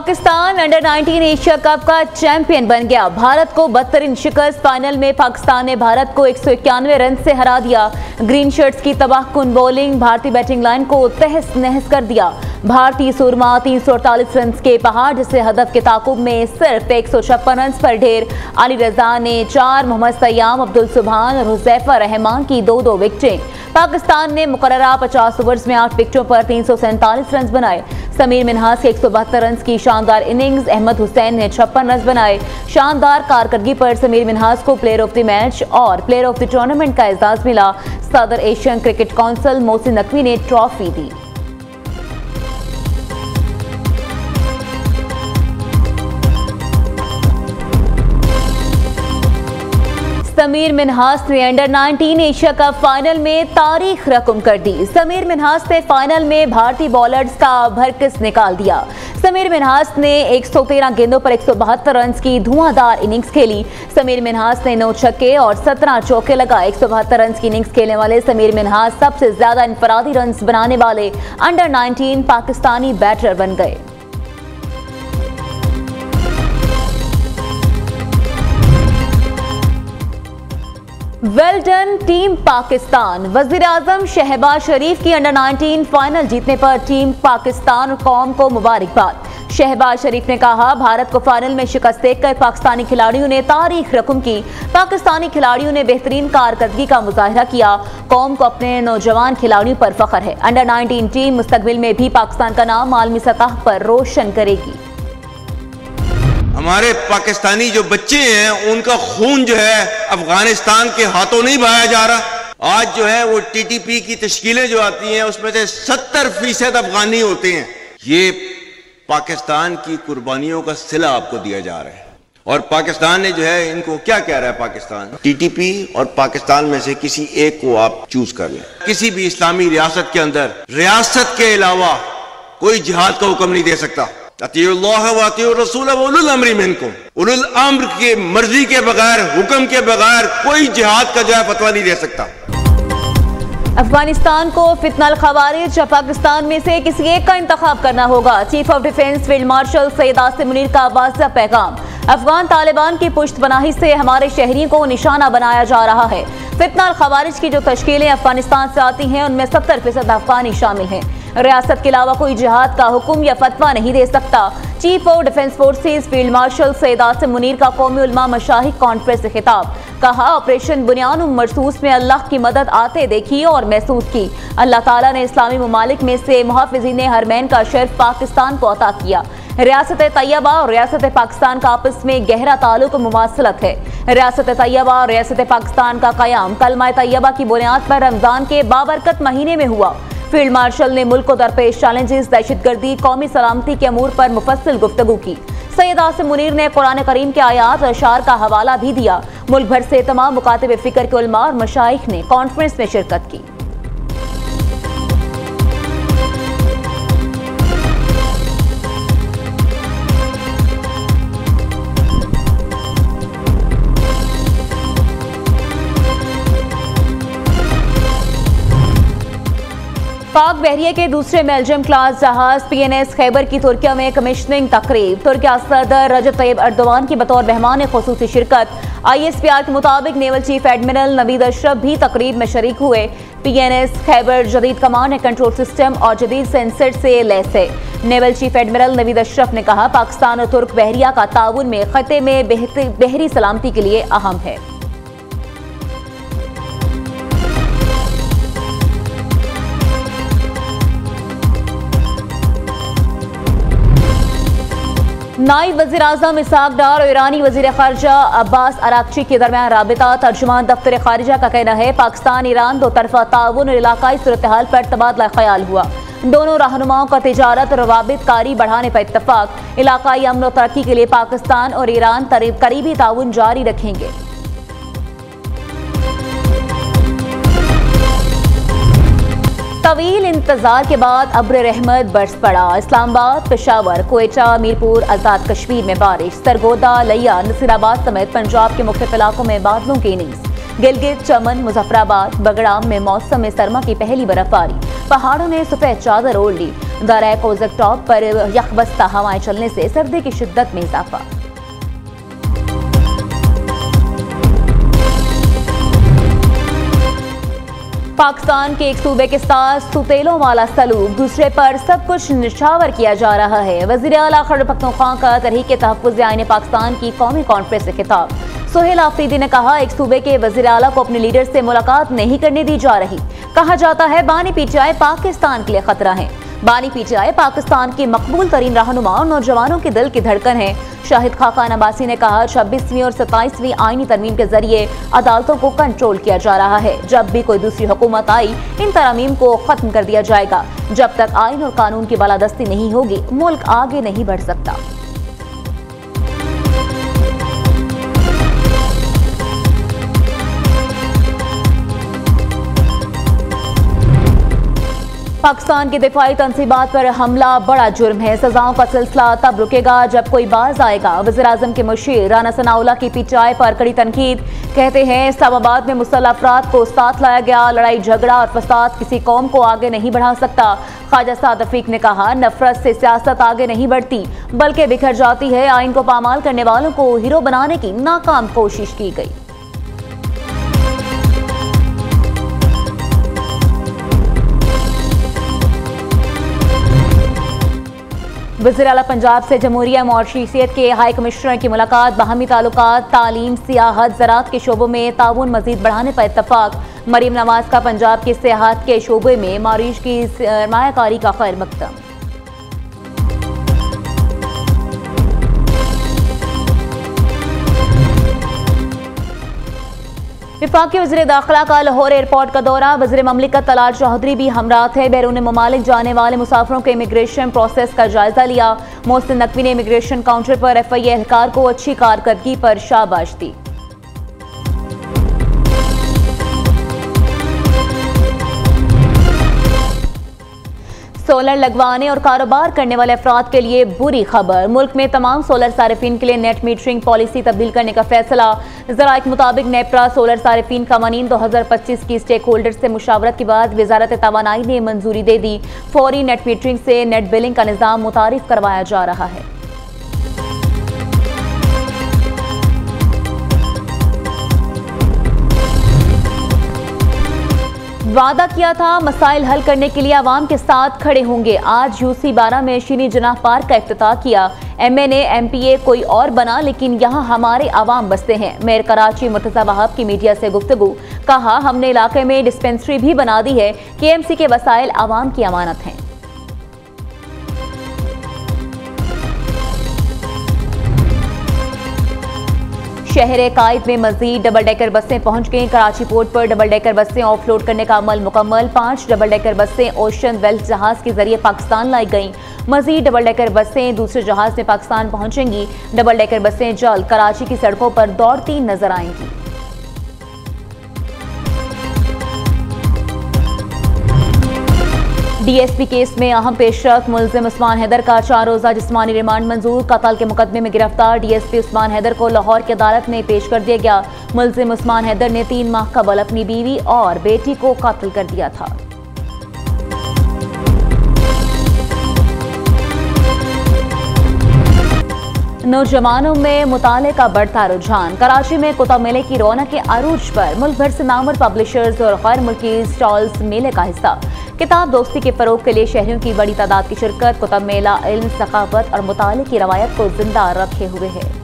Pakistan under 19 Asia cup का champion बन गया। भारत को बदतरीन शिकस्त। फाइनल में पाकिस्तान ने भारत को 191 रन से हरा दिया। ग्रीन शर्ट्स की तबाहकुन बॉलिंग भारतीय बैटिंग लाइन को तहस नहस कर दिया। भारतीय सूरमा 348 रन के पहाड़ जिसे हदफ के ताकुब में सिर्फ 156 रन पर ढेर। अली रजा ने 4, मोहम्मद सयाम, अब्दुल सुभान और हुजैफा रहमान की 2-2 विकेटें। पाकिस्तान ने मुकर्ररा 50 ओवर्स में 8 विकेटों पर 347 रन बनाए। समीर मिन्हास के 172 रन की शानदार इनिंग्स। अहमद हुसैन ने 56 रन बनाए। शानदार कारकर्दगी पर समीर मिन्हास को प्लेयर ऑफ द मैच और प्लेयर ऑफ द टूर्नामेंट का एजाज मिला। सदर Asian cricket council Mohsin Naqvi ने ट्रॉफी दी। समीर मिन्हास ने अंडर 19 एशिया कप फाइनल में तारीख रकम कर दी। समीर मिन्हास ने फाइनल में भारतीय बॉलर्स का भरकस निकाल दिया। समीर मिन्हास ने 113 गेंदों पर 172 रन की धुआंधार इनिंग्स खेली। समीर मिन्हास ने 9 छक्के और 17 चौके लगाए। 172 रन की इनिंग्स खेलने वाले समीर मिन्हास सबसे ज्यादा इनफरादी रन बनाने वाले अंडर 19 पाकिस्तानी बैटर बन गए। Well done team Pakistan. वजीर आजम शहबाज शरीफ की अंडर 19 फाइनल जीतने पर टीम पाकिस्तान और कौम को मुबारकबाद। शहबाज शरीफ ने कहा, भारत को फाइनल में शिकस्त देकर पाकिस्तानी खिलाड़ियों ने तारीख रकम की। पाकिस्तानी खिलाड़ियों ने बेहतरीन कारकर्दगी का मुजाहिरा किया। कौम को अपने नौजवान खिलाड़ियों पर फख्र है। अंडर 19 टीम मुस्तकबिल में भी पाकिस्तान का नाम आलमी सतह पर रोशन करेगी। हमारे पाकिस्तानी जो बच्चे हैं उनका खून जो है अफगानिस्तान के हाथों नहीं बहाया जा रहा। आज जो है वो टीटीपी की तश्कीलें जो आती हैं उसमें से 70% अफगानी होते हैं। ये पाकिस्तान की कुर्बानियों का सिला आपको दिया जा रहा है। और पाकिस्तान ने जो है इनको क्या कह रहा है, पाकिस्तान टीटीपी और पाकिस्तान में से किसी एक को आप चूज कर लें। किसी भी इस्लामी रियासत के अंदर रियासत के अलावा कोई जिहाद का हुक्म नहीं दे सकता। रसूल उलुल अम्र मिनकुम, उलुल अम्र के मर्जी के बगैर, हुक्म के बगैर कोई जिहाद का जो है फतवा नहीं दे सकता। अफगानिस्तान को फितनल खवारिज या पाकिस्तान में से किसी एक का इंतखाब करना होगा। Chief of defence field marshal Syed Asim Munir का वाज़ेह पैगाम। अफगान तालिबान की पुश्तपनाही से हमारे शहरियों को निशाना बनाया जा रहा है। फितनल खवारिज की जो तश्कीलें अफगानिस्तान से आती हैं उनमें 70% अफगानी शामिल हैं। रियासत के अलावा कोई जिहाद का हुक्म या फतवा नहीं दे सकता। Chief of defence forces field marshal Syed Asim Munir का कौमी उलमा मशाइख कॉन्फ्रेंस से खिताब। कहा, ऑपरेशन बुनियान मरसूस में अल्लाह की मदद आते देखी और महसूस की। अल्लाह ताला ने इस्लामी ममालिक में से मुहाफिज़ीन हरमैन का शर्फ पाकिस्तान को अता किया। रियासत तैयबा और रियासत पाकिस्तान का आपस में गहरा ताल्लुक मुमासलत है। रियासत तैयबा और रियासत पाकिस्तान का कयाम कलमा तैयबा की बुनियाद पर रमजान के बाबरकत महीने में हुआ। फील्ड मार्शल ने मुल्क को दरपेश चैलेंजेस, दहशतगर्दी, कौमी सलामती के अमूर पर मुफस्सिल गुफ्तगू की। सैयद आसिम मुनीर ने कुरान करीम के आयात और अशार का हवाला भी दिया। मुल्क भर से तमाम मुकातिब फिक्र के उलमा और मशाइख ने कॉन्फ्रेंस में शिरकत की। पाक बहरिया के दूसरे बेल्जियम क्लास जहाज PNS खैबर की तुर्किया में कमिश्निंग तकरीब। तुर्किया सदर रजब तैयब अर्दोगान की बतौर मेहमान खुसूसी शिरकत। ISPR के मुताबिक naval chief admiral Naveed Ashraf भी तकरीब में शरीक हुए। PNS खैबर जदीद कमांड एंड कंट्रोल सिस्टम और जदीद सेंसर से लैस है। Naval chief admiral Naveed Ashraf ने कहा, पाकिस्तान और तुर्क बहरिया का ताउन में खत्ते में बहरी सलामती के लिए अहम है। नायब वज़ीर आज़म इसहाक डार और ईरानी वज़ीर ख़ारिजा अब्बास अराक्ची के दरमियान राबिता। तर्जुमान दफ्तर ख़ारिजा का कहना है, पाकिस्तान ईरान दो तरफ़ा ताउन और इलाकाई सूरत हाल पर तबादला ख्याल हुआ। दोनों रहनुमाओं का तिजारत और रवाबित कारी बढ़ाने पर इत्तफाक। इलाकाई अमन और तरक्की के लिए पाकिस्तान और ईरान करीबी ताउन जारी रखेंगे। तवील इंतजार के बाद अब्र रहमत बरस पड़ा। इस्लामाबाद, पेशावर, कोयटा, मीरपुर, आजाद कश्मीर में बारिश। सरगोदा, लिया, नसीराबाद समेत पंजाब के मुख्तलिफ इलाकों में बादलों की इनिंग्स। गिलगित, चमन, मुजफ्फराबाद, बगड़ाम में मौसम सरमा की पहली बर्फबारी। पहाड़ों ने सफेद चादर ओढ़ ली। दायरा कोज़क टॉप पर यकबस्ता हवाएं चलने से सर्दी की शिद्दत में इजाफा। पाकिस्तान के एक सूबे के साथ सुतेलों वाला सलूक, दूसरे पर सब कुछ निछावर किया जा रहा है। वज़ीर आला खैबर पख्तूनख्वा का तहरीक तहफ़्फ़ुज़ आईन पाकिस्तान की कौमी कॉन्फ्रेंस से खिताब। सोहेल आफरीदी ने कहा, एक सूबे के वज़ीर आला को अपने लीडर से मुलाकात नहीं करने दी जा रही। कहा जाता है बानी पीटीआई पाकिस्तान के लिए खतरा है। बानी पीटीआई पाकिस्तान की मकबूल तरीन रहनुमा और नौजवानों के दिल की धड़कन है। शाहिद खाकान अब्बासी ने कहा, 26वीं और 27वीं आईनी तरमीम के जरिए अदालतों को कंट्रोल किया जा रहा है। जब भी कोई दूसरी हुकूमत आई, इन तरमीम को खत्म कर दिया जाएगा। जब तक आइन और कानून की बालादस्ती नहीं होगी, मुल्क आगे नहीं बढ़ सकता। पाकिस्तान की दिफाई तंसीबात पर हमला बड़ा जुर्म है। सजाओं का सिलसिला तब रुकेगा जब कोई बाज आएगा। वज़ीर आज़म के मुशीर राना सनाउल्लाह की पीटीआई पर कड़ी तनकीद। कहते हैं इस्लामाबाद में मुसल्लह अफराद को साथ लाया गया। लड़ाई झगड़ा और फसाद किसी कौम को आगे नहीं बढ़ा सकता। ख्वाजा साद रफीक ने कहा, नफरत से सियासत आगे नहीं बढ़ती बल्कि बिखर जाती है। आइन को पामाल करने वालों को हीरो बनाने की नाकाम कोशिश की गई। वज़ीर आला पंजाब से जमहूरिया मॉरिशस के हाई कमिश्नर की मुलाकात। बाहमी ताल्लुकात, तालीम, सियाहत, ज़राअत के शोबों में ताउन मज़ीद बढ़ाने पर इत्तफाक। मरीम नवाज का पंजाब की सियाहत के शोबे में मॉरिशस की सरमायाकारी का खैर मकदम। वफाकी वज़ीर दाखिला का लाहौर एयरपोर्ट का दौरा। वज़ीर ममलिकत तलाल चौधरी भी हमरा थे। बैरून ममालिक जाने वाले मुसाफिरों के इमिग्रेशन प्रोसेस का जायजा लिया। मोहसिन नकवी ने इमिग्रेशन काउंटर पर FIA एहलकार को अच्छी कारकर्दगी पर शाबाश दी। सोलर लगवाने और कारोबार करने वाले अफराद के लिए बुरी खबर। मुल्क में तमाम सोलर सारिफीन के लिए नेट मीटरिंग पॉलिसी तब्दील करने का फैसला। ज़राए के मुताबिक नेपरा सोलर सारिफीन कवानीन 2025 की स्टेक होल्डर से मुशावरत के बाद वजारत तवानाई ने मंजूरी दे दी। फौरी नेट मीटरिंग से नेट बिलिंग का निज़ाम मुतारिफ करवाया जा रहा है। वादा किया था मसाइल हल करने के लिए आवाम के साथ खड़े होंगे। आज UC 12 में शीनी जनाह पार्क का इफ्तिताह किया। MNA MPA कोई और बना, लेकिन यहाँ हमारे आवाम बसते हैं। मेयर कराची मुर्तज़ा वहाब की मीडिया से गुफ्तगू। कहा, हमने इलाके में डिस्पेंसरी भी बना दी है। KMC के वसाइल आवाम की अमानत हैं। शहर कायद में मजीद डबल डेकर बसें पहुंच गईं। कराची पोर्ट पर डबल डेकर बसें ऑफलोड करने का अमल मुकम्मल। 5 डबल डेकर बसें ओशन वेल्थ जहाज के जरिए पाकिस्तान लाई गईं। मजीद डबल डेकर बसें दूसरे जहाज में पाकिस्तान पहुंचेंगी। डबल डेकर बसें जल्द कराची की सड़कों पर दौड़ती नजर आएंगी। DSP केस में अहम पेशरफ। मुलजिम उस्मान हैदर का 4 रोज़ा जिस्मानी रिमांड मंजूर। कत्ल के मुकदमे में गिरफ्तार DSP उस्मान हैदर को लाहौर की अदालत में पेश कर दिया गया। मुलजिम उस्मान हैदर ने 3 माह कबल अपनी बीवी और बेटी को कत्ल कर दिया था। नौजवानों में मुताले का बढ़ता रुझान। कराची में कुतुब मेले की रौनक के अरूज पर मुल्क भर से नामवर पब्लिशर्स और गैर मुल्की स्टॉल्स मेले का हिस्सा। किताब दोस्ती के फरोग के लिए शहरियों की बड़ी तादाद की शिरकत। कुतुब मेला इल्म, सकाफत और मुताले की रवायत को जिंदा रखे हुए है।